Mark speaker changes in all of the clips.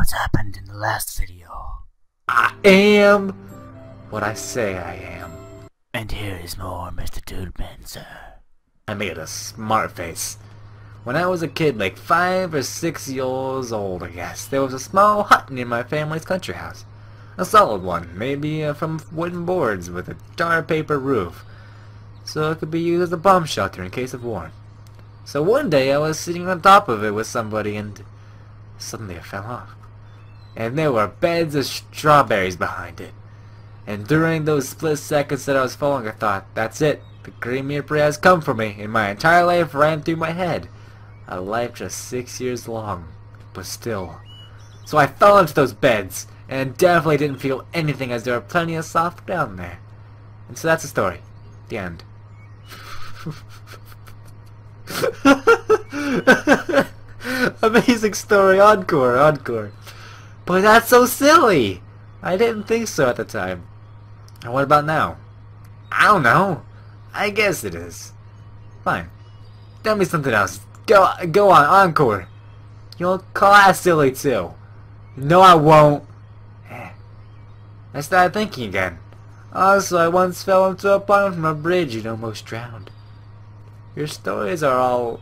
Speaker 1: what's happened in the last video.
Speaker 2: I am what I say I am.
Speaker 1: And here is more MrDudeManSir.
Speaker 2: I made a smart face. When I was a kid, like 5 or 6 years old I guess, there was a small hut near my family's country house. A solid one, maybe from wooden boards with a tar paper roof, so it could be used as a bomb shelter in case of war. So one day I was sitting on top of it with somebody and suddenly it fell off. And there were beds of strawberries behind it. And during those split seconds that I was falling, I thought, that's it. The Green Reaper has come for me, and my entire life ran through my head. A life just 6 years long, but still. So I fell into those beds, and definitely didn't feel anything as there were plenty of soft down there. And so that's the story. The end. Amazing story, encore, encore. But that's so silly! I didn't think so at the time. And what about now? I don't know. I guess it is. Fine. Tell me something else. Go on, encore. You'll call that silly too. No, I won't. I started thinking again. Also, I once fell into a pond from a bridge and almost drowned. Your stories are all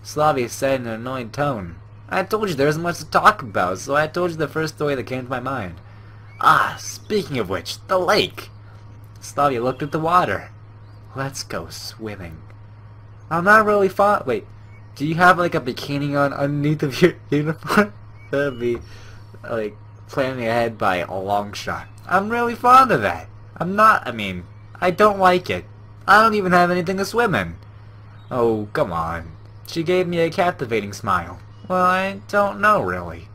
Speaker 2: Slavia said in an annoying tone. I told you there isn't much to talk about, so I told you the first story that came to my mind. Ah, speaking of which, the lake. Slavia looked at the water. Let's go swimming. I'm not really fond. Wait, do you have like a bikini on underneath of your uniform? That'd be like planning ahead by a long shot. I'm really fond of that. I don't like it. I don't even have anything to swim in. Oh, come on. She gave me a captivating smile. Well, I don't know, really.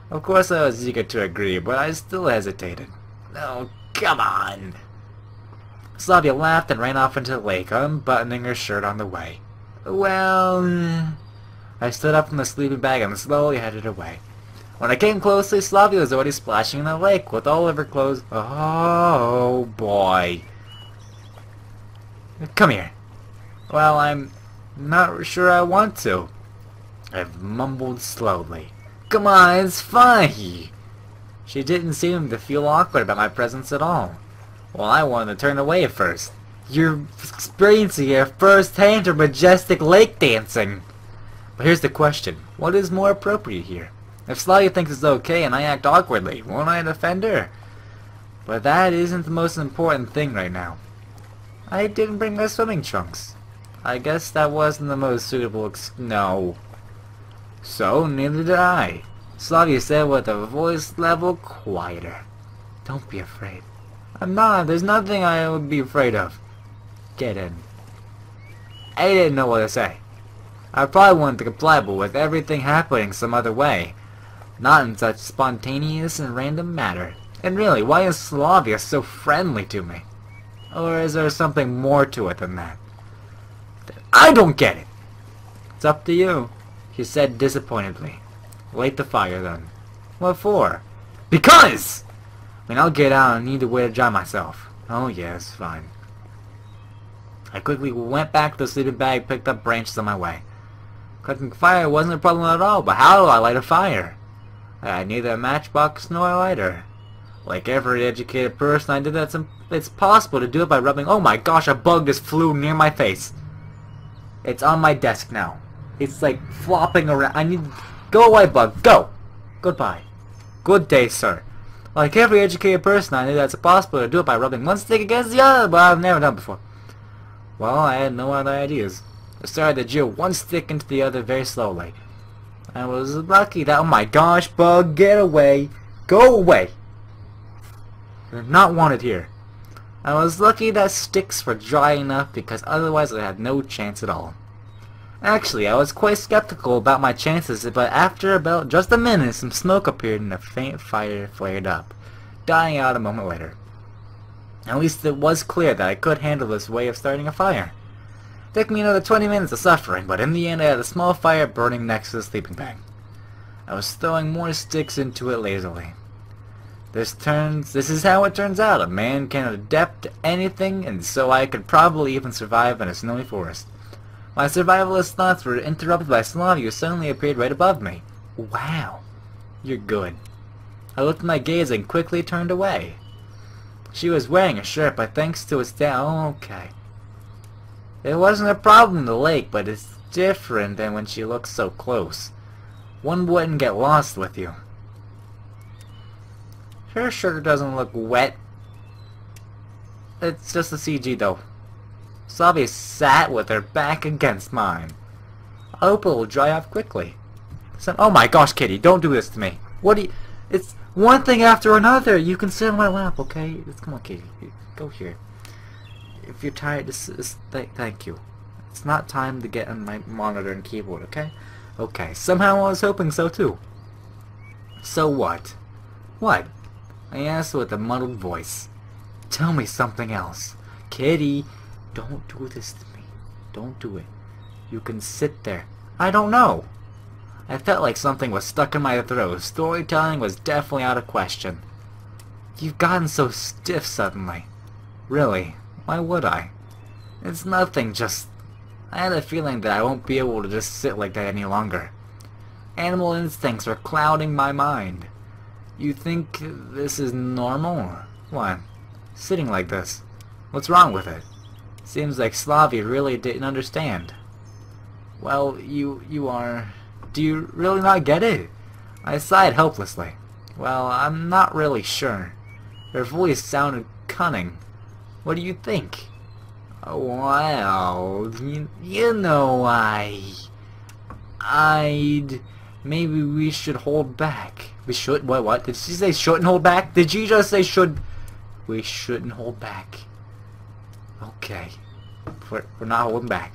Speaker 2: Of course I was eager to agree, but I still hesitated. Oh, come on. Slavia laughed and ran off into the lake, unbuttoning her shirt on the way. Well... I stood up from the sleeping bag and slowly headed away. When I came closely, Slavia was already splashing in the lake with all of her clothes. Oh, boy. Come here. Well, I'm not sure I want to. I've mumbled slowly. Come on, it's funny. She didn't seem to feel awkward about my presence at all. Well, I wanted to turn away at first. You're experiencing here firsthand her majestic lake dancing. But here's the question. What is more appropriate here? If Slavia thinks it's okay and I act awkwardly, won't I defend her? But that isn't the most important thing right now. I didn't bring my swimming trunks. I guess that wasn't the most suitable no. So, neither did I. Slavia said with a voice level quieter. Don't be afraid. I'm not. There's nothing I would be afraid of. Get in. I didn't know what to say. I probably wanted to comply, but with everything happening some other way. Not in such spontaneous and random matter. And really, why is Slavia so friendly to me? Or is there something more to it than that? I don't get it! It's up to you, she said disappointedly. Light the fire then. What for? Because! I'll get out and need a way to dry myself. Oh yes, fine. I quickly went back to the sleeping bag, picked up branches on my way. Cooking fire wasn't a problem at all, but how do I light a fire? I had neither a matchbox nor a lighter. Like every educated person, I did that. It's possible to do it by rubbing. Oh my gosh, a bug just flew near my face. It's on my desk now. It's like flopping around. I need... Go away, bug. Go! Goodbye. Good day, sir. Like every educated person, I knew that it's possible to do it by rubbing one stick against the other, but I've never done it before. Well, I had no other ideas. I started to drill one stick into the other very slowly. I was lucky that... Oh my gosh, bug, get away! Go away! You're not wanted here. I was lucky that sticks were dry enough because otherwise I had no chance at all. Actually, I was quite skeptical about my chances, but after about just a minute, some smoke appeared and a faint fire flared up, dying out a moment later. At least it was clear that I could handle this way of starting a fire. It took me another 20 minutes of suffering, but in the end I had a small fire burning next to the sleeping bag. I was throwing more sticks into it lazily. This is how it turns out. A man can adapt to anything, and so I could probably even survive in a snowy forest. My survivalist thoughts were interrupted by Slavia, who suddenly appeared right above me. Wow. You're good. I looked at my gaze and quickly turned away. She was wearing a shirt, but thanks to its okay. It wasn't a problem in the lake, but it's different than when she looks so close. One wouldn't get lost with you. Her shirt doesn't look wet. It's just a CG though. Slavi sat with her back against mine. I hope it will dry off quickly. Oh my gosh, Kitty, don't do this to me. What do you... It's one thing after another. You can sit on my lap, okay? Come on, Kitty. Go here. If you're tired, thank you. It's not time to get on my monitor and keyboard, okay? Okay. Somehow I was hoping so too. So what? What? I asked with a muddled voice. Tell me something else. Kitty, don't do this to me. Don't do it. You can sit there. I don't know. I felt like something was stuck in my throat. Storytelling was definitely out of question. You've gotten so stiff suddenly. Really? Why would I? It's nothing, just... I had a feeling that I won't be able to just sit like that any longer. Animal instincts are clouding my mind. You think this is normal? What? Sitting like this? What's wrong with it? Seems like Slavi really didn't understand. Well, you are... Do you really not get it? I sighed helplessly. Well, I'm not really sure. Her voice sounded cunning. What do you think? Well, you know, I'd... Maybe we should hold back. We should? What? Did she say shouldn't hold back? Did she just say should? We shouldn't hold back. Okay. We're not holding back.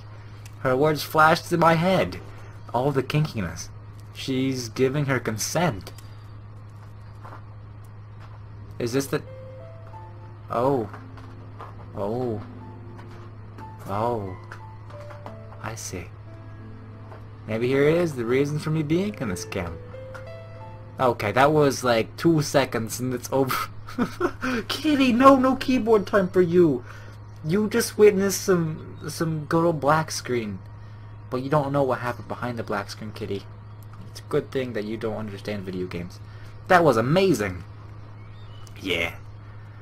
Speaker 2: Her words flashed in my head. All the kinkiness. She's giving her consent. Is this the... Oh. Oh. Oh. I see. Maybe here it is, the reason for me being in this game. Okay, that was like 2 seconds and it's over. Kitty, no keyboard time for you. You just witnessed some good old black screen. But you don't know what happened behind the black screen, Kitty. It's a good thing that you don't understand video games. That was amazing. Yeah.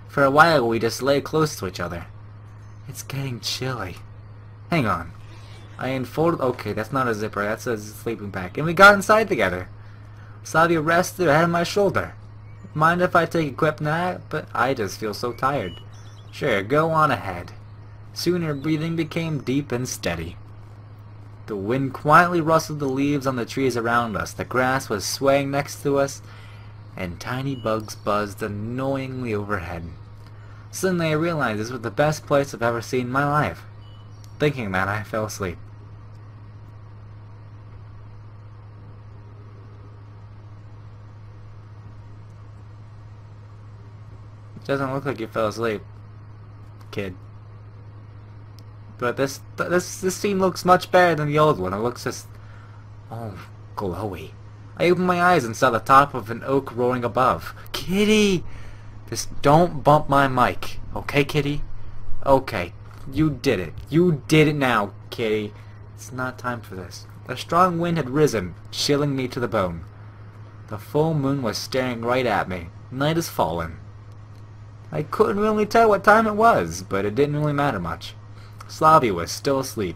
Speaker 2: For a while we just lay close to each other. It's getting chilly. Hang on. I unfolded... Okay, that's not a zipper. That's a sleeping bag. And we got inside together. Sadia rested her head on my shoulder. Mind if I take a quick nap? But I just feel so tired. Sure, go on ahead. Soon her breathing became deep and steady. The wind quietly rustled the leaves on the trees around us. The grass was swaying next to us, and tiny bugs buzzed annoyingly overhead. Suddenly I realized this was the best place I've ever seen in my life. Thinking that, I fell asleep. It doesn't look like you fell asleep, kid. But this scene looks much better than the old one. It looks just... oh, glowy. I opened my eyes and saw the top of an oak roaring above. Kitty! Just don't bump my mic. Okay, Kitty? Okay. You did it. You did it now, Kitty. It's not time for this. A strong wind had risen, chilling me to the bone. The full moon was staring right at me. Night has fallen. I couldn't really tell what time it was, but it didn't really matter much. Slavi was still asleep.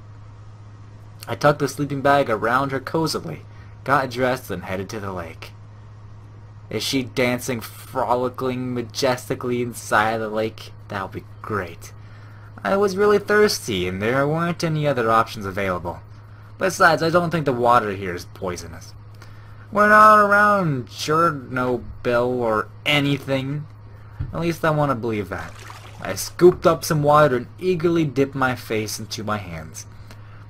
Speaker 2: I tucked the sleeping bag around her cozily, got dressed, and headed to the lake. Is she dancing frolicking majestically inside the lake? That would be great. I was really thirsty, and there weren't any other options available. Besides, I don't think the water here is poisonous. We're not around Chernobyl or anything. At least I want to believe that. I scooped up some water and eagerly dipped my face into my hands.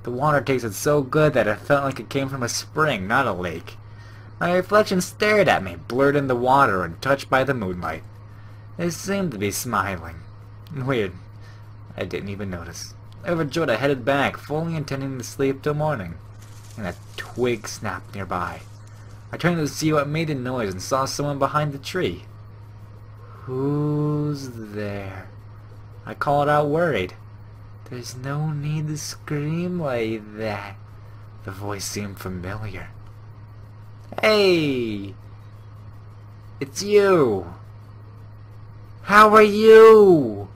Speaker 2: The water tasted so good that it felt like it came from a spring, not a lake. My reflection stared at me, blurred in the water and touched by the moonlight. It seemed to be smiling. Weird. I didn't even notice. Overjoyed, I headed back, fully intending to sleep till morning. And a twig snapped nearby. I turned to see what made the noise and saw someone behind the tree. Who's there? I called out, worried. There's no need to scream like that. The voice seemed familiar. Hey! It's you! How are you?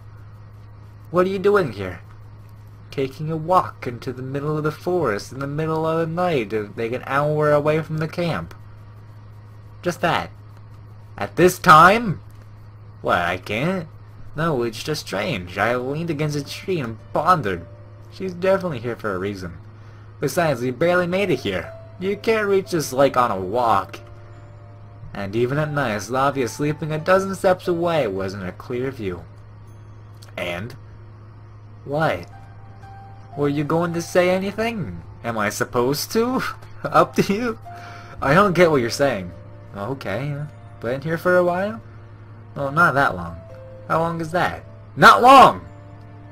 Speaker 2: What are you doing here? Taking a walk into the middle of the forest in the middle of the night, like an hour away from the camp. Just that. At this time? What, I can't? No, it's just strange. I leaned against a tree and pondered. She's definitely here for a reason. Besides, we barely made it here. You can't reach this lake on a walk. And even at night, Slavia sleeping a dozen steps away wasn't a clear view. And? What? Were you going to say anything? Am I supposed to? Up to you? I don't get what you're saying. Okay, been here for a while? Well, not that long. How long is that? Not long!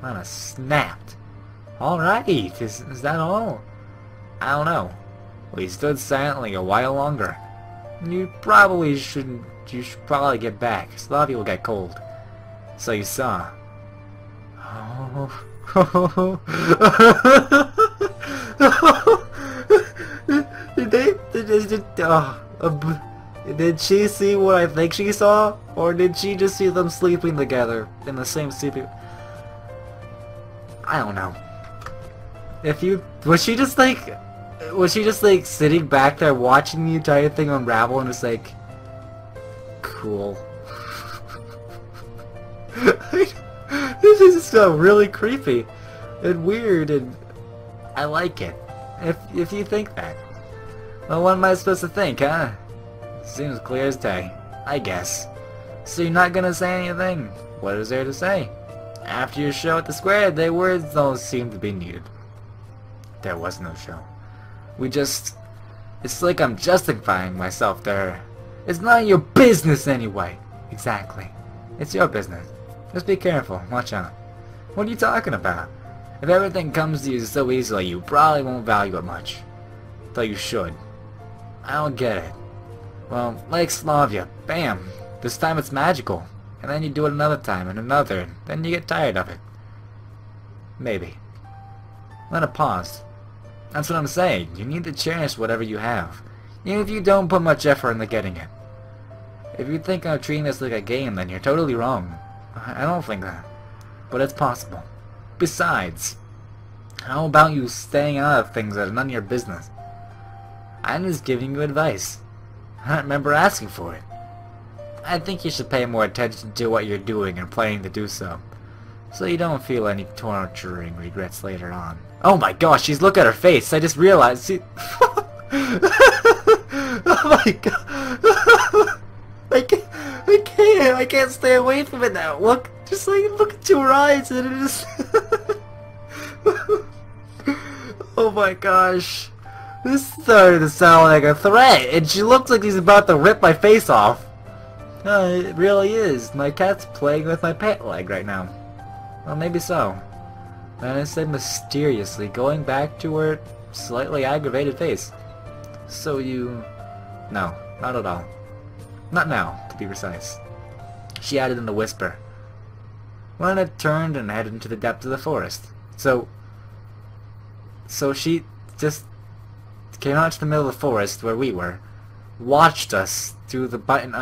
Speaker 2: Kinda snapped. Alright, is that all? I don't know. We stood silently a while longer. You should probably get back. Slavia will get cold. So you saw. Oh. Did she see what I think she saw? Or did she just see them sleeping together in the same sleeping? I don't know. Was she just like sitting back there watching the entire thing unravel and just like, cool. This is so really creepy and weird, and I like it. If you think that. Well, what am I supposed to think, huh? Seems clear as day, I guess. So you're not gonna say anything? What is there to say? After your show at the square, the words don't seem to be needed. There was no show. It's like I'm justifying myself there. It's none of your business anyway. Exactly. It's your business. Just be careful. Watch out. What are you talking about? If everything comes to you so easily, you probably won't value it much. Though you should. I don't get it. Well, like Slavia. Bam! This time it's magical. And then you do it another time and another, and then you get tired of it. Maybe. Then it paused. That's what I'm saying. You need to cherish whatever you have. Even if you don't put much effort into getting it. If you think I'm treating this like a game, then you're totally wrong. I don't think that. But it's possible. Besides, how about you staying out of things that are none of your business? I'm just giving you advice. I don't remember asking for it. I think you should pay more attention to what you're doing and planning to do so. So you don't feel any torturing regrets later on. Oh my gosh, she's look at her face. I just realized she... Oh my god. I can't stay away from it now. Look, just like look into her eyes and it is... Oh my gosh. This started to sound like a threat, and she looks like she's about to rip my face off. It really is. My cat's playing with my pant leg right now. Well, maybe so. Then I said mysteriously, going back to her slightly aggravated face. So you... No, not at all. Not now, to be precise. She added in a whisper. When I turned and headed into the depths of the forest. So she just came out to the middle of the forest where we were, watched us through the button,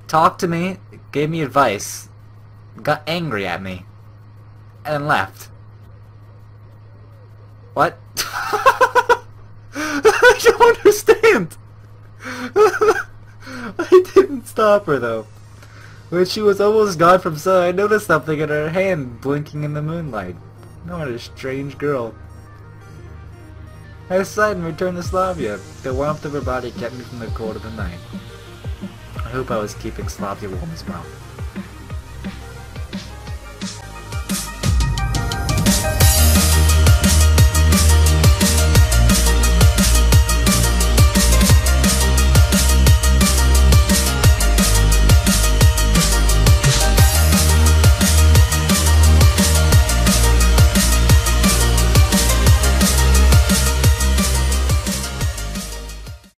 Speaker 2: talked to me, gave me advice, got angry at me, and left. What? I don't understand! I didn't stop her though. When she was almost gone from sight, I noticed something in her hand blinking in the moonlight. What a strange girl. I sighed and returned to Slavia. The warmth of her body kept me from the cold of the night. I hope I was keeping Slavia warm as well.